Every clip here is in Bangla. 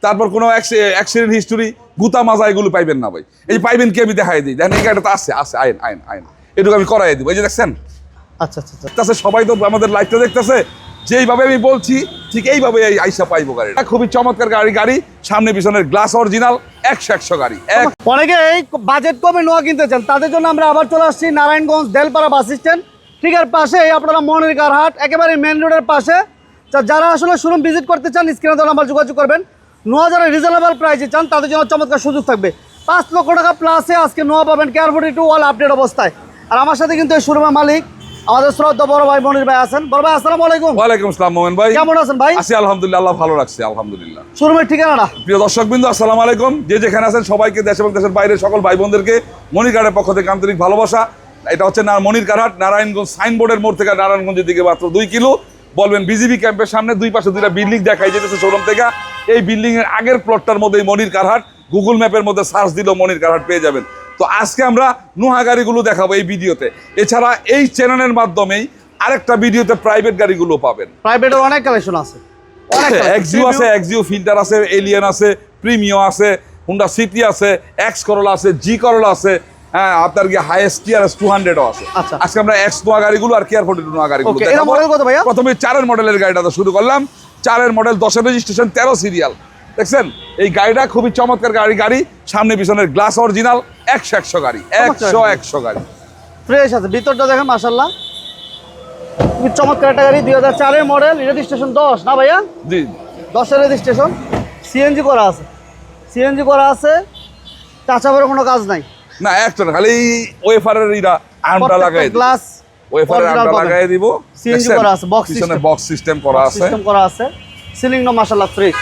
তারপর কোনো অ্যাক্সিডেন্ট হিস্টোরি, গুতা মাজা এগুলো পাইবেন না ভাই। এই পাইবেন কি আমি দেখাই দিই, দেখেন এই গাড়িটা তো আছে আইন আইন আইন, এটুকু আমি করাই দিব। এই যে দেখছেন, আচ্ছা আচ্ছা আচ্ছা, সবাই তো আমাদের লাইভটা দেখতেছে, যেইভাবে আমি বলছি ঠিক এইভাবে এই আইসা পাইবো গাড়িটা। খুবই চমৎকার গাড়ি, সামনে পিছনের গ্লাস অরিজিনাল, 100 গাড়ি। অনেকে এই বাজেট কমে নোয়া কিনতে চান, তাদের জন্য আমরা আবার চলে আসছি নারায়ণগঞ্জ দেলপাড়া বাস স্ট্যান্ড ঠিক এর পাশে আপনারা মনির কার হাট, একেবারে মেন রোডের পাশে। যারা আসলে শোরুম ভিজিট করতে চান স্ক্রিনে দেওয়া নাম্বার যোগাযোগ করবেন। নোয়া যারা রিজনেবল প্রাইসে চান তাদের জন্য চমৎকার সুযোগ থাকবে। 5 লক্ষ টাকা প্লাসে আজকে নোয়া পাবেন কেয়ার 42 অল আপডেট অবস্থায়। আর আমার সাথে কিন্তু এই শোরুমের মালিক আমাদের শ্রদ্ধা বড় ভাই মনির ভাই আছেন। বড় ভাই আসসালামু আলাইকুম। ওয়ালাইকুম আসসালাম মোমেন ভাই, কেমন আছেন ভাই? আছি আলহামদুলিল্লাহ, আল্লাহ ভালো রাখছে আলহামদুলিল্লাহ। শোরুমের ঠিকানাটা? প্রিয় দর্শকবৃন্দ আসসালামু আলাইকুম, যে যেখানে আছেন সবাইকে দেশ এবং দেশের বাইরে সকল ভাই বোনদেরকে মনির কারের পক্ষ থেকে আন্তরিক ভালোবাসা। এটা হচ্ছে মনির কার হাট, নারায়ণগঞ্জ সাইনবোর্ডের মোড় থেকে নারায়ণগঞ্জের দিকে মাত্র 2 কিলো। বলবেন বিজিবি ক্যাম্পের সামনে, দুই পাশে দুইটা বিল্ডিং দেখাই যেতেছে শোরুম থেকে। এই বিল্ডিং এর আগের প্লটটার মধ্যে মনির কার হাট, গুগল ম্যাপের মধ্যে সার্চ দিলেও মনির কার হাট পেয়ে যাবেন। তো আজকে আমরা নোহা গাড়িগুলো দেখাবো এই ভিডিওতে। এছাড়া এই চ্যানেলের মাধ্যমেই আরেকটা ভিডিওতে প্রাইভেট গাড়িগুলো পাবেন। প্রাইভেটের অনেক কালেকশন আছে, এক্সিও আছে, এক্সিও ফিল্টার আছে, এলিয়ান আছে, প্রিমিও আছে, হুন্ডা সিটি আছে, এক্স করোলা আছে, জি করোলা আছে, হ্যাঁ আপনার কি হাইয়েস্ট টিআরএস 200 আছে। আচ্ছা, আজকে আমরা এক্স নোয়া গাড়িগুলো আর কেয়ার 42 নোয়া গাড়িগুলো দেখাবো। এটা মডেল কত ভাইয়া? প্রথমে 4 মডেলের গাড়িটা তো শুরু করলাম। 4 মডেল, 10 রেজিস্ট্রেশন, 13 সিরিয়াল। দেখছেন এই গাড়িটা খুবই চমৎকার গাড়ি, সামনে পিছনের গ্লাস অরিজিনাল, 100 গাড়ি, 100 গাড়ি ফ্রেশ আছে। ভিতরটা দেখেন মাশাআল্লাহ, খুব চমৎকার একটা গাড়ি। 2004 এর মডেল, রেজিস্ট্রেশন 10 না ভাইয়া? জি 10 এর রেজিস্ট্রেশন। সিএনজি করা আছে, টাচা করে কোনো কাজ নাই না, একটা খালি ওয়েফারের আর্মটা লাগাই দিই, গ্লাস ওয়েফারের আর্মটা লাগাই দিব। সিএনজি করা আছে, বক্স সিস্টেম করা আছে, সিলিং নো মাশাআল্লাহ ফ্রেশ।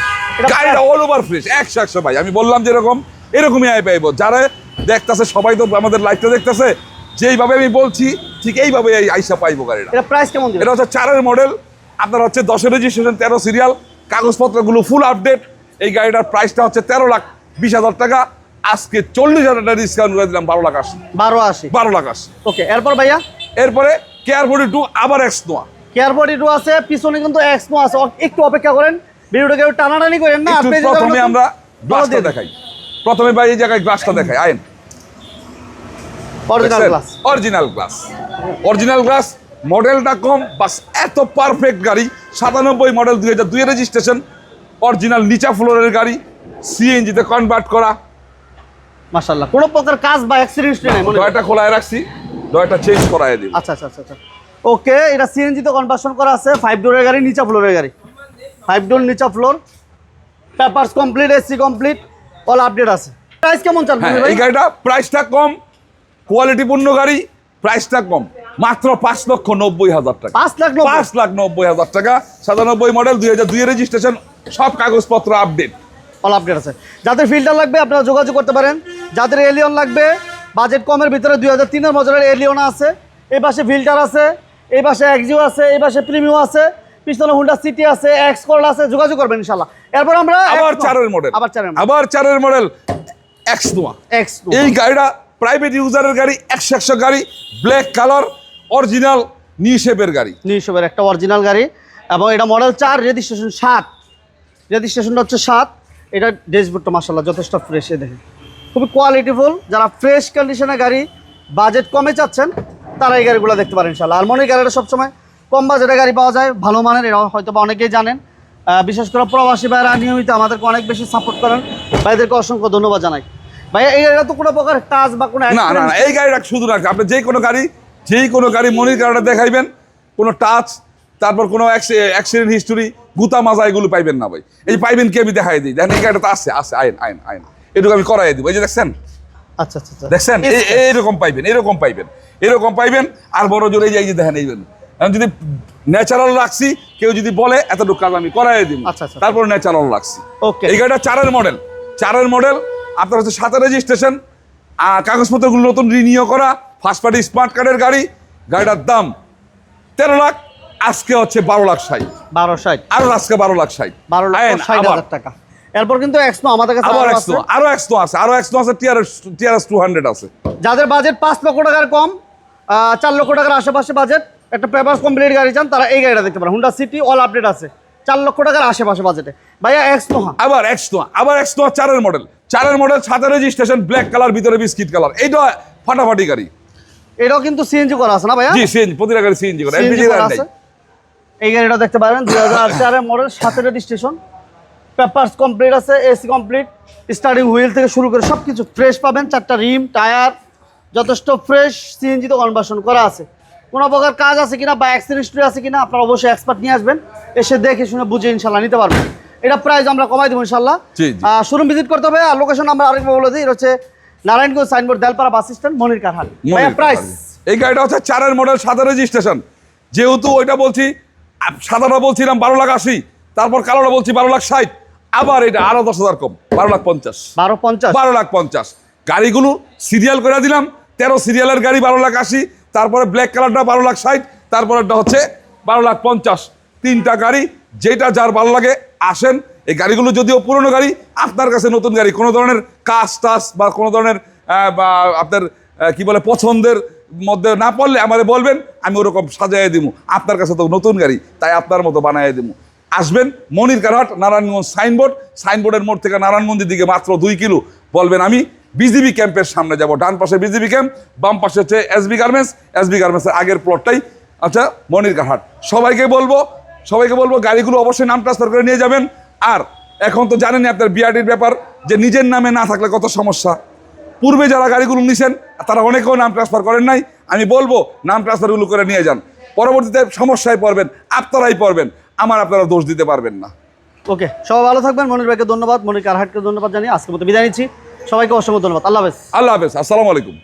গাড়িটা অল ওভার ফ্রেশ, 100 ভাই। আমি বললাম যেরকম এরকমই আই পাইবো। যারা দেখতেছে সবাই তো আমাদের লাইভটা দেখতেছে, যেইভাবে আমি বলছি ঠিক এইভাবে এই আইসা পাইবো গাড়িটা। এটা প্রাইস কেমন দিবেন? এটা হচ্ছে 4 মডেল, আপনার হচ্ছে 10 রেজিস্ট্রেশন, 13 সিরিয়াল, কাগজপত্রগুলো ফুল আপডেট। এই গাড়িটার প্রাইসটা হচ্ছে 13,20,000 টাকা। আজকে 40,000 টাকা ডিসকাউন্ট করে দিলাম, 12,80,000। ওকে, এরপর ভাইয়া? এরপরে কেয়ার 42 আবার এক্স নোয়া। কেয়ার 42 আছে, পিছনে কিন্তু এক্স নোয়া আছে। একটু অপেক্ষা করেন, ভিডিওটা কেউ টানাটানি করেন না। প্রথমে আমরা গ্লাসটা দেখাই, প্রথমে ভাই এই জায়গায় গ্লাসটা দেখাই। আইন অরিজিনাল গ্লাস, মডেলটা কম, বাস এত পারফেক্ট গাড়ি। 97 মডেল, 2002 রেজিস্ট্রেশন, অরিজিনাল নিচা ফ্লোরের গাড়ি, সিএনজিতে কনভার্ট করা। মাশাআল্লাহ, কোনো প্রকার কাজ বা অ্যাক্সিডেন্ট নাই। ডয়টা খোলায় রাখছি, ডয়টা চেঞ্জ করায় দিই। আচ্ছা। ওকে, এটা সিএনজি তে কনভার্সন করা আছে। 5 ডোরের গাড়ি, নিচা ফ্লোরের গাড়ি, 5 ডোর নিচা floor, papers complete, AC complete, all update আছে। প্রাইস কেমন চান ভাই? এই গাড়িটা প্রাইসটা কম, কোয়ালিটিপূর্ণ গাড়ি, প্রাইসটা কম, মাত্র 5,90,000 টাকা। 5,90,000 টাকা। 97 মডেল, 2002 রেজিস্ট্রেশন, সব কাগজপত্র আপডেট, অল আপডেট আছে। যাদের ফিল্টার লাগবে আপনারা যোগাযোগ করতে পারেন। যাদের এলিয়ন লাগবে, বাজেট কমের ভিতরে 2003 এর মডেলের এলিয়ন আছে, এই পাশে ফিল্টার আছে, এই পাশে এক্সিও আছে, এই পাশে প্রিমিও আছে, পিছনে হুন্ডা সিটি আছে, এক্স করোলা আছে, যোগাযোগ করবেন ইনশাআল্লাহ। এরপর আমরা আবার 4 মডেল এক্স নোয়া। এই গাড়িটা প্রাইভেট ইউজারের গাড়ি, 100 গাড়ি, ব্ল্যাক কালার, অরিজিনাল নিউ শেপের গাড়ি, একটা অরিজিনাল গাড়ি। এবং এটা মডেল 4, রেজিস্ট্রেশন 7, রেজিস্ট্রেশনটা হচ্ছে 7। এটা ড্যাশবোর্ডটা মাশাআল্লাহ যথেষ্ট ফ্রেশ, দেখেন খুবই কোয়ালিটিফুল। যারা ফ্রেশ কন্ডিশনের গাড়ি, বাজেট কমে চাচ্ছেন, তারা এই গাড়িগুলো দেখতে পারেন ইনশাআল্লাহ। আর মনির গাড়িটা সবসময় কম বাজেটের গাড়ি পাওয়া যায়, ভালো মানের। এটা হয়তো বা অনেকেই জানেন, বিশেষ করে প্রবাসী ভাইরা নিয়মিত আমাদেরকে অনেক বেশি সাপোর্ট করেন, ভাইদেরকে অসংখ্য ধন্যবাদ জানাই। ভাই এই গাড়িটা তো কোনো প্রকার টাচ বা কোনো না, এই গাড়িটা শুধু না, আপনি যে কোনো গাড়ি মনির গাড়িটা দেখাইবেন, কোনো টাচ, তারপর কোনো অ্যাক্সিডেন্ট হিস্টোরি, গুতা মাজা এগুলো পাইবেন না ভাই। এই পাইবেন কি আমি দেখাই দিই, দেখেন এই গাড়িটা তো আছে আইন, এটুকু আমি করাই দিব। এই যে দেখছেন, আচ্ছা, দেখছেন এরকম পাইবেন। আর বড় জোরে এই যে দেখেন, আমি যদি ন্যাচারাল রাখছি, কেউ যদি বলে এতটুকু কাজ আমি করাই দিব। তারপর ন্যাচারাল রাখছি। ওকে, এই গাড়িটা 4 মডেল, আপনার হচ্ছে 7 রেজিস্ট্রেশন, কাগজপত্রগুলো নতুন রিনিউ করা, ফার্স্ট পার্টি স্মার্ট কার্ডের গাড়ি। গাড়িটার দাম 13 লাখ, আজকে হচ্ছে 12,60,000। আরো আজকে 12,60,000 টাকা। এরপর কিন্তু এক্সনো আমাদের কাছে আরো এক্সনো আছে, টিআরএস 200 আছে। যাদের বাজেট 5 লক্ষ টাকার কম, 4 লক্ষ টাকার আশেপাশে বাজেট, একটা পেপারস কমপ্লিট গাড়ি চান, তারা এই গাড়িটা দেখতে পারেন। হুন্ডা সিটি, অল আপডেট আছে, 4 লক্ষ টাকার আশেপাশে বাজেটে ভাইয়া এক্স নোহা। আবার এক্স নোয়া 4 এর মডেল সাথে রেজিস্ট্রেশন, ব্ল্যাক কালার, ভিতরে বিস্কিট কালার। এইটা ফাটাফাটি গাড়ি। এটাও কিন্তু সিএনজি করা আছে না ভাইয়া? জি সিএনজি, প্রতিটা গাড়ি সিএনজি করা, CNG এলপিজি করা নাই। আছে। এই গাড়িটা দেখতে পারেন 2004 এর মডেল, সাথে রেজিস্ট্রেশন, পেপারস কমপ্লিট আছে, এসি কমপ্লিট, স্টার্টিং হুইল থেকে শুরু করে সব কিছু ফ্রেশ পাবেন। 4টা রিম, টায়ার যথেষ্ট ফ্রেশ, সিএনজি তো কনভার্সন করা আছে। কোনো প্রকার কাজ আছে কিনা বা অ্যাক্সিডেন্ট হিস্ট্রি আছে কিনা আপনারা অবশ্যই এক্সপার্ট নিয়ে আসবেন, এসে দেখে শুনে বুঝে ইনশাল্লাহ নিতে পারবেন। এটা প্রাইস আমরা কমাই দেবো ইনশাল্লাহ। জি, জি। শোরুম ভিজিট করতে হবে। আর লোকেশন আমরা আরেকবার বলে দিই, এটা হচ্ছে Narayanganj signboard, Delpara bus stand, Monir কারহাট। ভাইয়া প্রাইস? এই গাড়িটা হচ্ছে 4 এর মডেল, সাদা রেজিস্ট্রেশন। যেহেতু ওইটা বলছি, সাদাটা বলছিলাম 12,80,000, তারপর কালোটা বলছি 12,60,000, আবার এটা আরো 10,000 কম, 12,50,000। 12,50,000। 12,50,000 গাড়িগুলো সিরিয়াল করে দিলাম। 13 সিরিয়ালের গাড়ি 12,80,000, তারপরে ব্ল্যাক কালারটা 12,60,000, তারপরেরটা হচ্ছে 12,50,000। 3টা গাড়ি, যেটা যার ভালো লাগে আসেন। এই গাড়িগুলো যদিও পুরনো গাড়ি, আপনার কাছে নতুন গাড়ি, কোনো ধরনের কাজ টাস বা কোনো ধরনের বা আপনার কি বলে পছন্দের মধ্যে না পড়লে আমাদের বলবেন, আমি ওরকম সাজাইয়ে দিব। আপনার কাছে তো নতুন গাড়ি, তাই আপনার মতো বানাইয়ে দিব। আসবেন মনির কারহাট, নারায়ণগঞ্জ সাইনবোর্ডের মোড় থেকে নারায়ণগঞ্জের দিকে মাত্র 2 কিলো। বলবেন আমি বিজিবি ক্যাম্পের সামনে যাব, ডান পাশে বিজিবি ক্যাম্প, বাম পাশে হচ্ছে এসবি গার্মেন্টসের আগের প্লটটাই আচ্ছা মনির কারহাট। সবাইকে বলবো গাড়িগুলো অবশ্যই নাম ট্রান্সফার করে নিয়ে যাবেন। আর এখন তো জানেনই আপনার বিআরটির ব্যাপার, যে নিজের নামে না থাকলে কত সমস্যা। পূর্বে যারা গাড়িগুলো নিছেন তারা অনেকেও নাম ট্রান্সফার করেন নাই। আমি বলবো নাম ট্রান্সফারগুলো করে নিয়ে যান, পরবর্তীতে সমস্যায় পড়বেন, আপনারাই পড়বেন, আপনারা দোষ দিতে পারবেন না। ওকে, সবাই ভালো থাকবেন। মনির ভাইকে ধন্যবাদ, মনির কারহাটকে ধন্যবাদ জানিয়ে আজকের মতো বিদায় নিচ্ছি। সবাইকে অসংখ্য ধন্যবাদ। আল্লাহ হাফেজ। আল্লাহ হাফেজ, আসসালামু আলাইকুম।